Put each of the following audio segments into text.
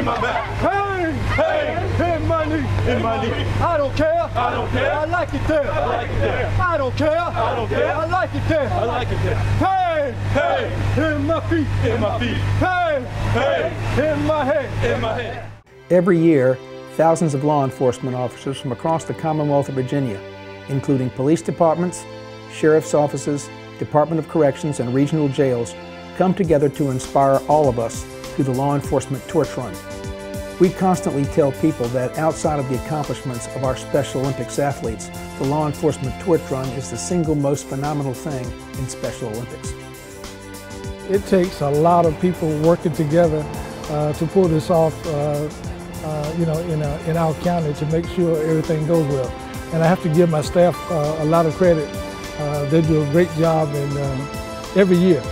in my back. Pain, Pain, in my knee, in my knee. I don't care. I don't care. I like it there. I like it there. I don't care. I don't care. I like it there. I like it there. Pain, Pain, in my feet, in my feet. pain, Pain, in my head, in my head. Every year, thousands of law enforcement officers from across the Commonwealth of Virginia, including police departments, sheriff's offices, Department of Corrections, and regional jails, come together to inspire all of us through the Law Enforcement Torch Run. We constantly tell people that outside of the accomplishments of our Special Olympics athletes, the Law Enforcement Torch Run is the single most phenomenal thing in Special Olympics. It takes a lot of people working together to pull this off, in our county to make sure everything goes well. And I have to give my staff a lot of credit. They do a great job every year,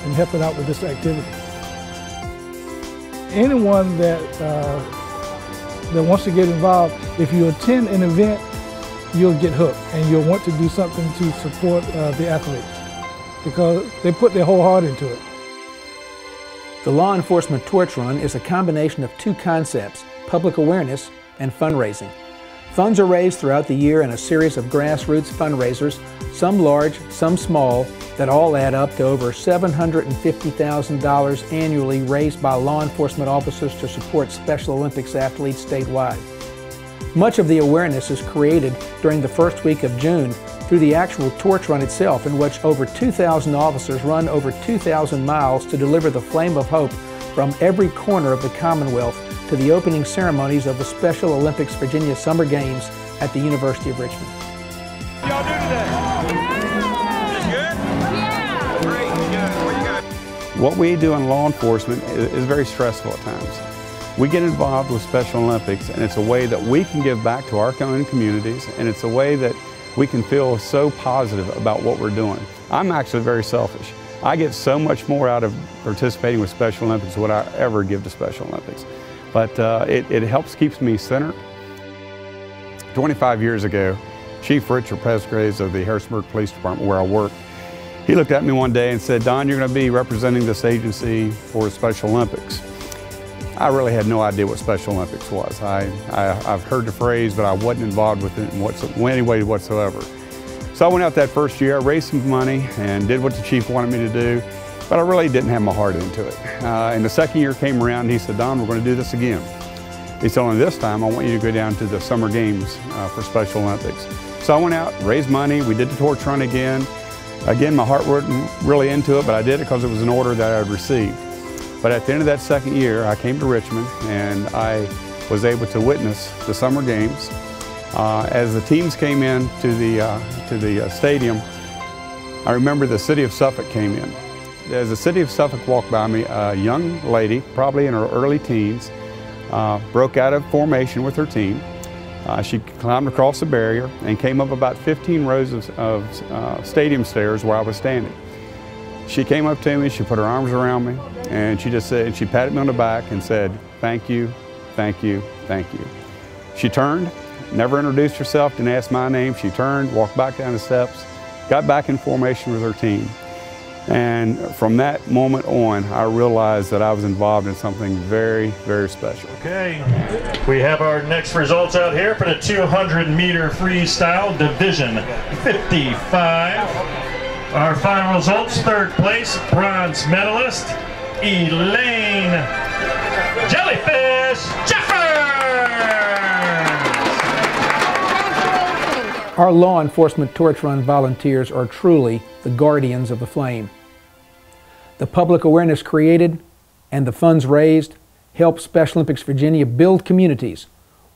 in helping out with this activity. Anyone that wants to get involved, if you attend an event, you'll get hooked and you'll want to do something to support the athletes because they put their whole heart into it. The Law Enforcement Torch Run is a combination of two concepts, public awareness and fundraising. Funds are raised throughout the year in a series of grassroots fundraisers, some large, some small, that all add up to over $750,000 annually raised by law enforcement officers to support Special Olympics athletes statewide. Much of the awareness is created during the first week of June through the actual torch run itself, in which over 2,000 officers run over 2,000 miles to deliver the flame of hope from every corner of the Commonwealth to the opening ceremonies of the Special Olympics Virginia Summer Games at the University of Richmond. Y'all do today? What we do in law enforcement is very stressful at times. We get involved with Special Olympics, and it's a way that we can give back to our own communities, and it's a way that we can feel so positive about what we're doing. I'm actually very selfish. I get so much more out of participating with Special Olympics than what I ever give to Special Olympics. But it helps keeps me centered. 25 years ago, Chief Richard Pesgraves of the Harrisburg Police Department, where I work, he looked at me one day and said, "Don, you're going to be representing this agency for the Special Olympics." I really had no idea what Special Olympics was. I've heard the phrase, but I wasn't involved with it in any way whatsoever. So I went out that first year, I raised some money and did what the chief wanted me to do, but I really didn't have my heart into it. And the second year came around and he said, "Don, we're going to do this again." He said, "Only this time I want you to go down to the Summer Games for Special Olympics." So I went out, raised money, we did the torch run again. Again, my heart wasn't really into it, but I did it because it was an order that I had received. But at the end of that second year, I came to Richmond and I was able to witness the Summer Games. As the teams came in to the stadium, I remember the city of Suffolk came in. As the city of Suffolk walked by me, a young lady, probably in her early teens, broke out of formation with her team. She climbed across the barrier and came up about 15 rows of stadium stairs where I was standing. She came up to me, she put her arms around me, and she just said, and she patted me on the back and said, "Thank you, thank you, thank you." She turned, never introduced herself, didn't ask my name. She turned, walked back down the steps, got back in formation with her team. And from that moment on, I realized that I was involved in something very, very special. Okay, we have our next results out here for the 200-meter freestyle division 55. Our final results: third place, bronze medalist, Elaine Jellyfish Jeffers. Our Law Enforcement Torch Run volunteers are truly the guardians of the flame. The public awareness created and the funds raised help Special Olympics Virginia build communities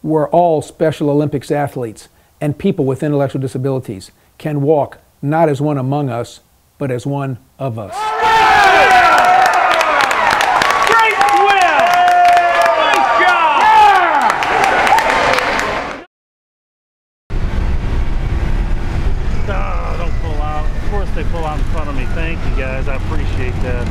where all Special Olympics athletes and people with intellectual disabilities can walk not as one among us, but as one of us. Great win! Good job! Don't pull out. Of course they pull out in front of me. Thank you guys. I appreciate that.